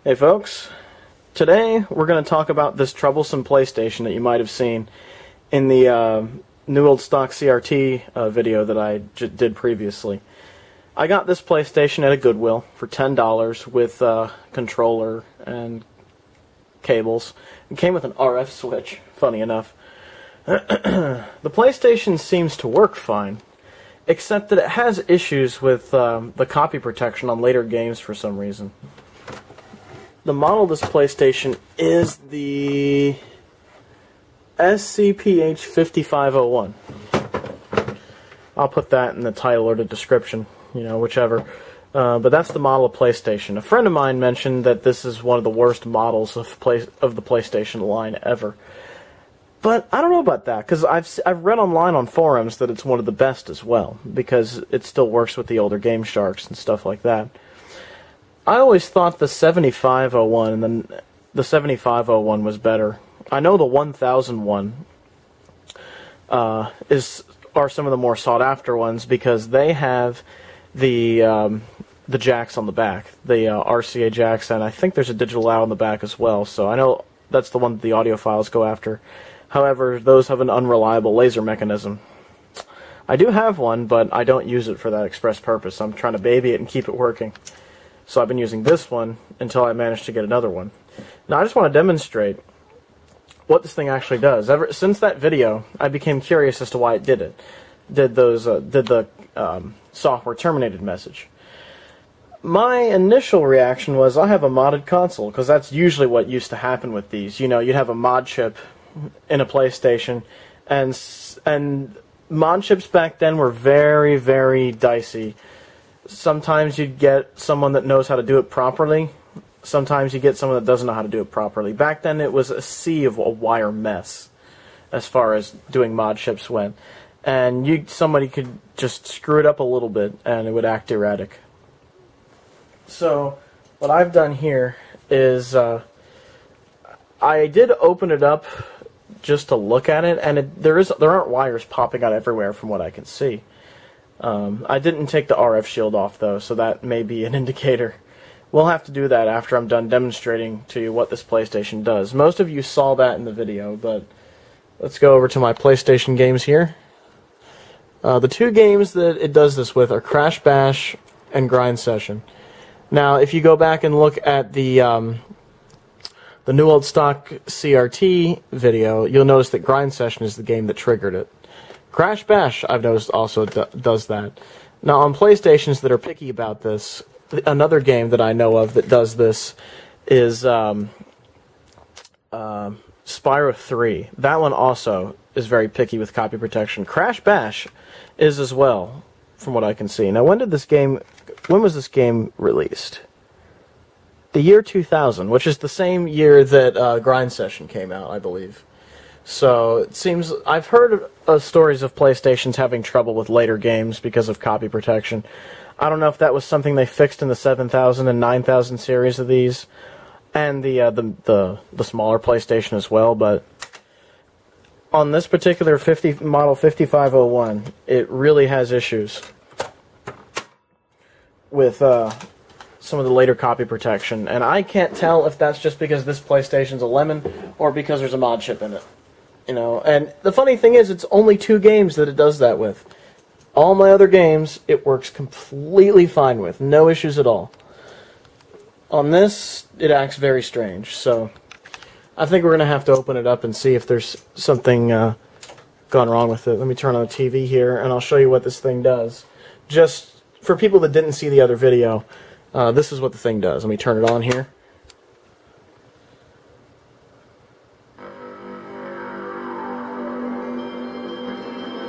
Hey folks, today we're going to talk about this troublesome PlayStation that you might have seen in the new old stock CRT video that I did previously. I got this PlayStation at a Goodwill for $10 with controller and cables. It came with an RF switch, funny enough. The PlayStation seems to work fine, except that it has issues with the copy protection on later games for some reason. The model of this PlayStation is the SCPH5501. I'll put that in the title or the description, whichever. But that's the model of PlayStation. A friend of mine mentioned that this is one of the worst models of the PlayStation line ever. But I don't know about that, because I've read online on forums that it's one of the best as well, because it still works with the older Game Sharks and stuff like that. I always thought the 7501 and then the 7501 was better. I know the 1001 are some of the more sought after ones because they have the jacks on the back, the RCA jacks, and I think there's a digital out on the back as well. So I know that's the one that the audiophiles go after. However, those have an unreliable laser mechanism. I do have one, but I don't use it for that express purpose. I'm trying to baby it and keep it working. So I've been using this one until I managed to get another one. Now I just want to demonstrate what this thing actually does. Ever since that video, I became curious as to why it did it. Did the software terminated message. My initial reaction was I have a modded console, because that's usually what used to happen with these. You'd have a mod chip in a PlayStation, and mod chips back then were very, very dicey. Sometimes you'd get someone that knows how to do it properly. Sometimes you get someone that doesn't know how to do it properly. Back then it was a sea of a wire mess as far as doing mod chips went. And somebody could just screw it up a little bit and it would act erratic. So what I've done here is I did open it up just to look at it, and there aren't wires popping out everywhere from what I can see. I didn't take the RF shield off, though, so that may be an indicator. We'll have to do that after I'm done demonstrating to you what this PlayStation does. Most of you saw that in the video, but let's go over to my PlayStation games here. The two games that it does this with are Crash Bash and Grind Session. Now, if you go back and look at the new old stock CRT video, you'll notice that Grind Session is the game that triggered it. Crash Bash, I've noticed, also does that. Now, on PlayStations that are picky about this, another game that I know of that does this is Spyro 3. That one also is very picky with copy protection. Crash Bash is as well, from what I can see. Now, when was this game released? The year 2000, which is the same year that Grind Session came out, I believe. So it seems I've heard stories of PlayStations having trouble with later games because of copy protection. I don't know if that was something they fixed in the 7000 and 9000 series of these, and the smaller PlayStation as well. But on this particular model 5501, it really has issues with some of the later copy protection, and I can't tell if that's just because this PlayStation's a lemon or because there's a mod chip in it. And the funny thing is, it's only two games that it does that with. All my other games, it works completely fine with. No issues at all. On this, it acts very strange. So, I think we're going to have to open it up and see if there's something gone wrong with it. Let me turn on the TV here, and I'll show you what this thing does. Just for people that didn't see the other video, this is what the thing does. Let me turn it on here.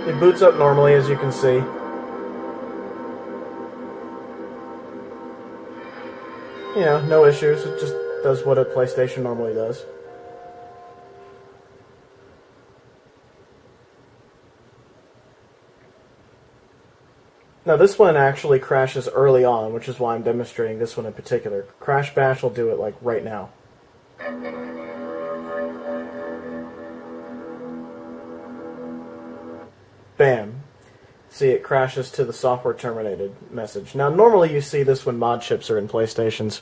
It boots up normally, as you can see. No issues. It just does what a PlayStation normally does. Now, this one actually crashes early on, which is why I'm demonstrating this one in particular. Crash Bash will do it, like, right now. Bam. See, it crashes to the software terminated message. Now, normally you see this when mod chips are in PlayStations.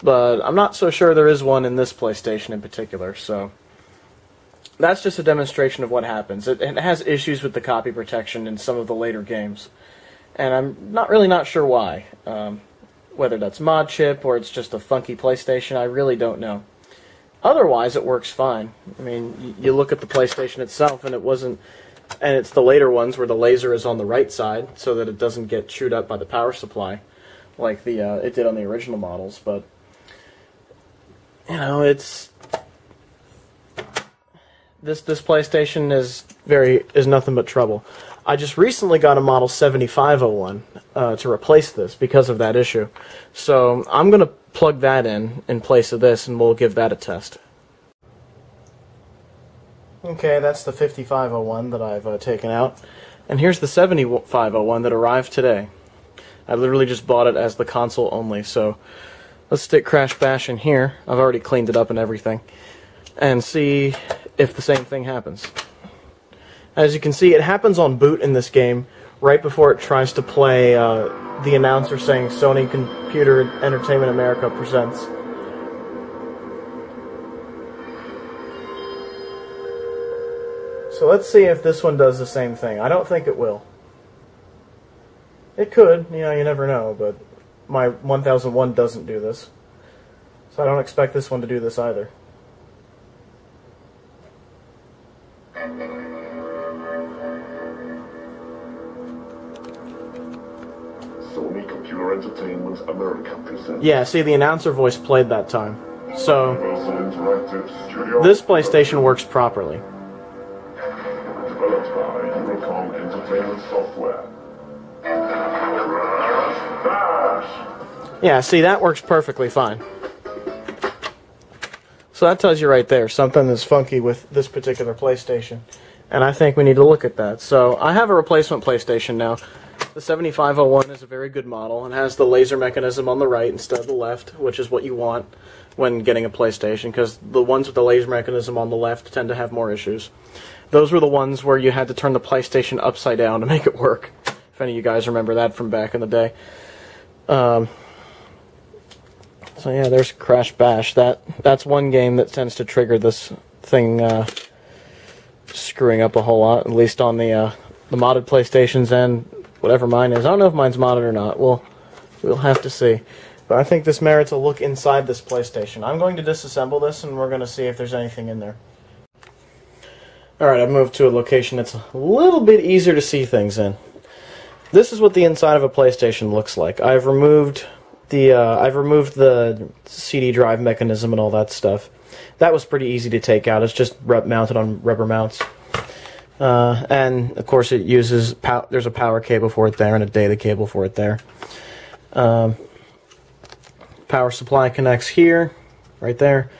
but I'm not so sure there is one in this PlayStation in particular, so that's just a demonstration of what happens. It has issues with the copy protection in some of the later games, and I'm not sure why. Whether that's mod chip or it's just a funky PlayStation, I really don't know. Otherwise, it works fine. I mean, you look at the PlayStation itself, and it's the later ones where the laser is on the right side so that it doesn't get chewed up by the power supply like it did on the original models. But you know, this PlayStation is nothing but trouble. I just recently got a model 7501 to replace this because of that issue. So I'm going to plug that in place of this, and we'll give that a test. Okay, that's the 5501 that I've taken out. And here's the 7501 that arrived today. I literally just bought it as the console only, so let's stick Crash Bash in here. I've already cleaned it up and everything. And see if the same thing happens. As you can see, it happens on boot in this game right before it tries to play the announcer saying Sony Computer Entertainment America presents. So let's see if this one does the same thing. I don't think it will. It could, you know, you never know, but my 1001 doesn't do this. So I don't expect this one to do this either. Sony Computer Entertainment America presents. Yeah, see, the announcer voice played that time. So Interactive Studio. this PlayStation works properly. Developed by Eurocom Entertainment Software. Yeah, see, that works perfectly fine. So that tells you right there, something is funky with this particular PlayStation. And I think we need to look at that. So I have a replacement PlayStation now. The 7501 is a very good model and has the laser mechanism on the right instead of the left, which is what you want when getting a PlayStation, because the ones with the laser mechanism on the left tend to have more issues. Those were the ones where you had to turn the PlayStation upside down to make it work, if any of you guys remember that from back in the day. So yeah, there's Crash Bash. That's one game that tends to trigger this thing screwing up a whole lot, at least on the modded PlayStations and whatever mine is. I don't know if mine's modded or not. We'll have to see. But I think this merits a look inside this PlayStation. I'm going to disassemble this, and we're going to see if there's anything in there. Alright, I've moved to a location that's a little bit easier to see things in. This is what the inside of a PlayStation looks like. I've removed the CD drive mechanism and all that stuff. That was pretty easy to take out. It's just mounted on rubber mounts. And of course it uses there's a power cable for it there and a data cable for it there. Power supply connects here, right there,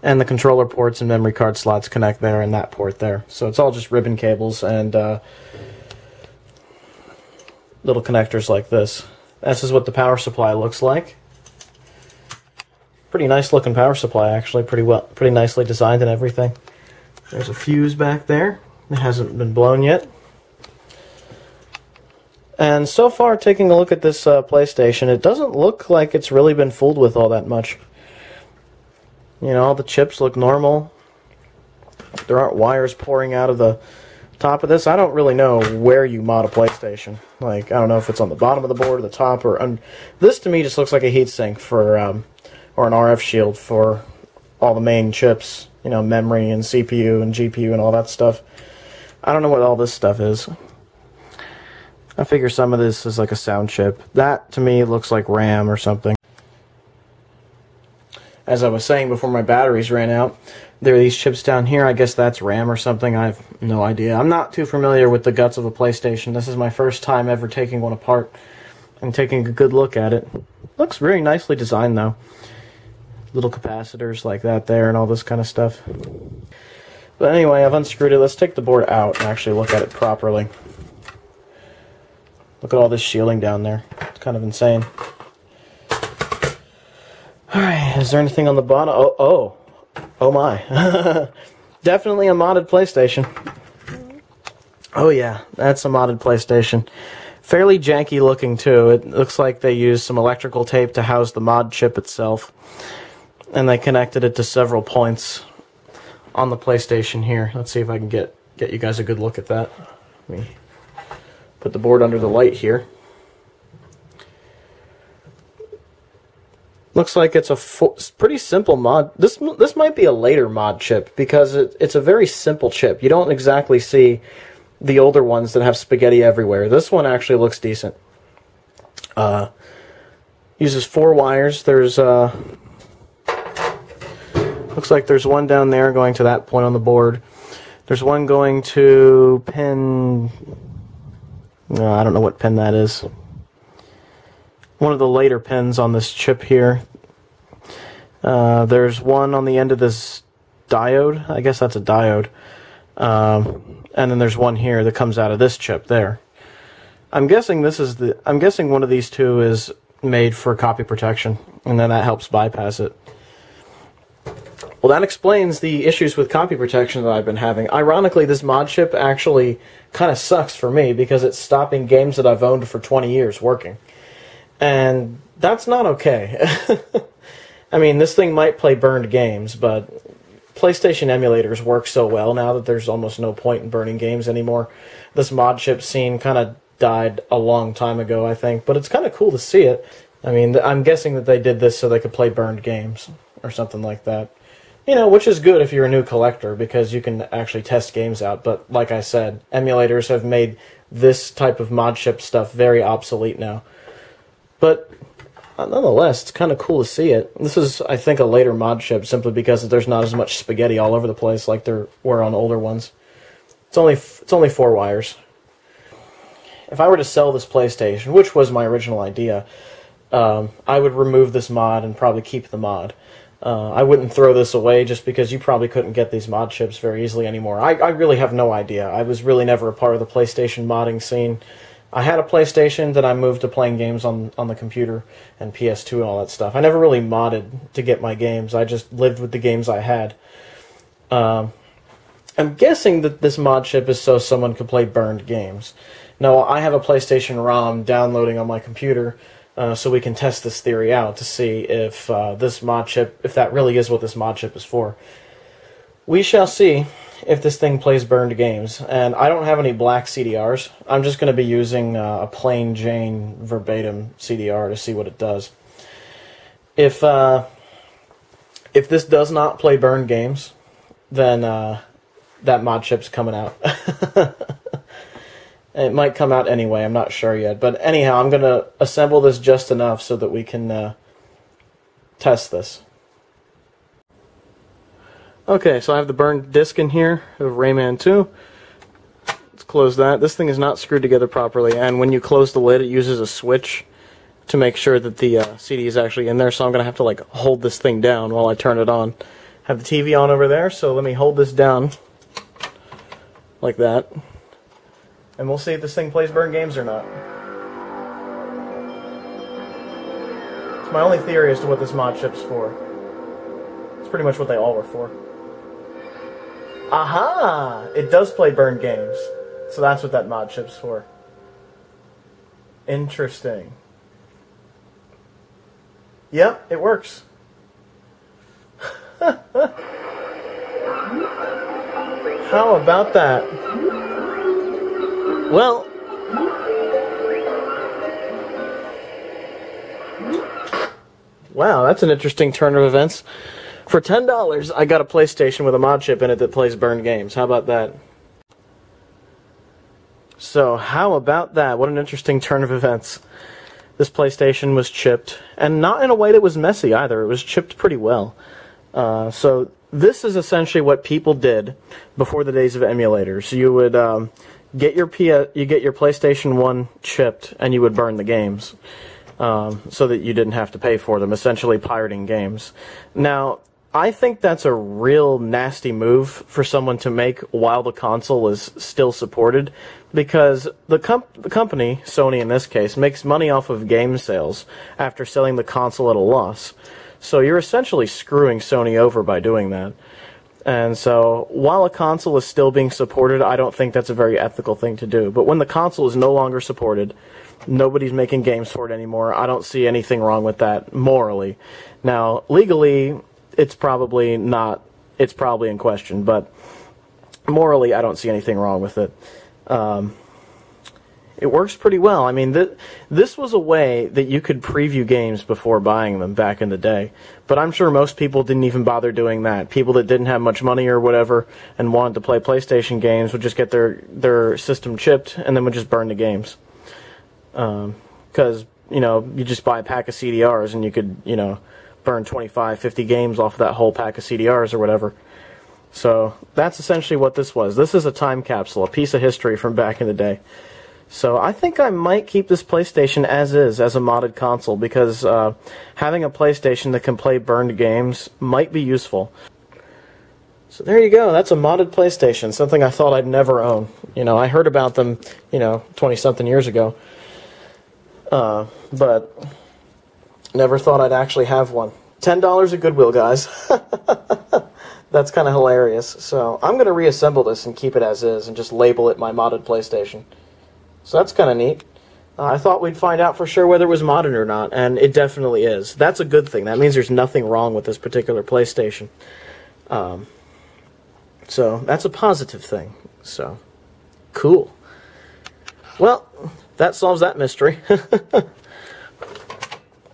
and the controller ports and memory card slots connect there and that port there. So it's all just ribbon cables and little connectors like this. This is what the power supply looks like. Pretty nice looking power supply, actually. Pretty nicely designed and everything. There's a fuse back there. It hasn't been blown yet. And so far, taking a look at this PlayStation, it doesn't look like it's really been fooled with all that much. You know, all the chips look normal. There aren't wires pouring out of the top of this. I don't really know where you mod a PlayStation. Like, I don't know if it's on the bottom of the board or the top or this to me just looks like a heatsink for or an RF shield for all the main chips, you know, memory and CPU and GPU and all that stuff. I don't know what all this stuff is. I figure some of this is like a sound chip. That to me looks like RAM or something. As I was saying before my batteries ran out, there are these chips down here. I guess that's RAM or something. I have no idea. I'm not too familiar with the guts of a PlayStation. This is my first time ever taking one apart and taking a good look at it. Looks very nicely designed, though. Little capacitors like that there and all this kind of stuff. But anyway, I've unscrewed it. Let's take the board out and actually look at it properly. Look at all this shielding down there. It's kind of insane. Alright, is there anything on the bottom? Oh my. Definitely a modded PlayStation. Oh yeah, that's a modded PlayStation. Fairly janky looking too. It looks like they used some electrical tape to house the mod chip itself, and they connected it to several points on the PlayStation here. Let's see if I can get you guys a good look at that. Let me put the board under the light here. Looks like it's a pretty simple mod. This might be a later mod chip because it's a very simple chip. You don't exactly see the older ones that have spaghetti everywhere. This one actually looks decent. Uses 4 wires. There's looks like there's one down there going to that point on the board. There's one going to pin. No, I don't know what pin that is. One of the later pins on this chip here. There's one on the end of this diode. I guess that's a diode. And then there's one here that comes out of this chip there. I'm guessing one of these two is made for copy protection, and then that helps bypass it. Well, that explains the issues with copy protection that I've been having. Ironically, this mod chip actually kind of sucks for me because it's stopping games that I've owned for 20 years working. And that's not okay. I mean, this thing might play burned games, but PlayStation emulators work so well now that there's almost no point in burning games anymore. This mod chip scene kind of died a long time ago, I think, but it's kind of cool to see it. I mean, I'm guessing that they did this so they could play burned games or something like that. You know, which is good if you're a new collector because you can actually test games out. But like I said, emulators have made this type of mod chip stuff very obsolete now. But nonetheless, it's kind of cool to see it. This is, I think, a later mod chip simply because there's not as much spaghetti all over the place like there were on older ones. It's only 4 wires. If I were to sell this PlayStation, which was my original idea, I would remove this mod and probably keep the mod. I wouldn't throw this away just because you probably couldn't get these mod chips very easily anymore. I really have no idea. I was really never a part of the PlayStation modding scene. I had a PlayStation, then I moved to playing games on the computer and PS2 and all that stuff. I never really modded to get my games. I just lived with the games I had. I'm guessing that this mod chip is so someone could play burned games. Now, I have a PlayStation ROM downloading on my computer, so we can test this theory out to see if this mod chip, if that really is what this mod chip is for. We shall see if this thing plays burned games. And I don't have any black CDRs. I'm just going to be using a plain Jane verbatim CDR to see what it does. If this does not play burned games, then that mod chip's coming out. It might come out anyway, I'm not sure yet. But anyhow, I'm going to assemble this just enough so that we can test this. Okay, so I have the burned disc in here of Rayman 2. Let's close that. This thing is not screwed together properly, and when you close the lid, it uses a switch to make sure that the CD is actually in there, so I'm going to have to like hold this thing down while I turn it on. Have the TV on over there, so let me hold this down like that. And we'll see if this thing plays burned games or not. It's my only theory as to what this mod chip's for. It's pretty much what they all were for. Aha! It does play burned games. So that's what that mod chip's for. Interesting. Yep, it works. How about that? Well, wow, that's an interesting turn of events. For $10, I got a PlayStation with a mod chip in it that plays burned games. How about that? So, how about that? What an interesting turn of events. This PlayStation was chipped, and not in a way that was messy either. It was chipped pretty well. So, this is essentially what people did before the days of emulators. You would get your PlayStation 1 chipped, and you would burn the games. So that you didn't have to pay for them, essentially pirating games. Now, I think that's a real nasty move for someone to make while the console is still supported, because the company, Sony in this case, makes money off of game sales after selling the console at a loss. So you're essentially screwing Sony over by doing that. And so, while a console is still being supported, I don't think that's a very ethical thing to do. But when the console is no longer supported, nobody's making games for it anymore, I don't see anything wrong with that morally. Now, legally, it's probably not, it's probably in question, but morally, I don't see anything wrong with it. It works pretty well. I mean, this was a way that you could preview games before buying them back in the day. But I'm sure most people didn't even bother doing that. People that didn't have much money or whatever and wanted to play PlayStation games would just get their system chipped and then would just burn the games. Because, you know, you just buy a pack of CDRs and you could, you know, burn 25, 50 games off of that whole pack of CDRs or whatever. So that's essentially what this was. This is a time capsule, a piece of history from back in the day. So I think I might keep this PlayStation as is, as a modded console, because having a PlayStation that can play burned games might be useful. So there you go, that's a modded PlayStation, something I thought I'd never own. You know, I heard about them, you know, 20-something years ago. But never thought I'd actually have one. $10 at Goodwill, guys. That's kind of hilarious. So I'm going to reassemble this and keep it as is and just label it my modded PlayStation. So that's kind of neat. I thought we'd find out for sure whether it was modded or not, and it definitely is. That's a good thing. That means there's nothing wrong with this particular PlayStation. So that's a positive thing. So, cool. Well, that solves that mystery.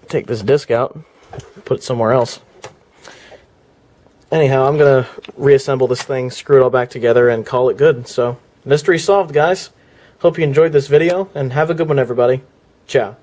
Take this disc out, put it somewhere else. Anyhow, I'm going to reassemble this thing, screw it all back together, and call it good. So, mystery solved, guys. Hope you enjoyed this video, and have a good one, everybody. Ciao.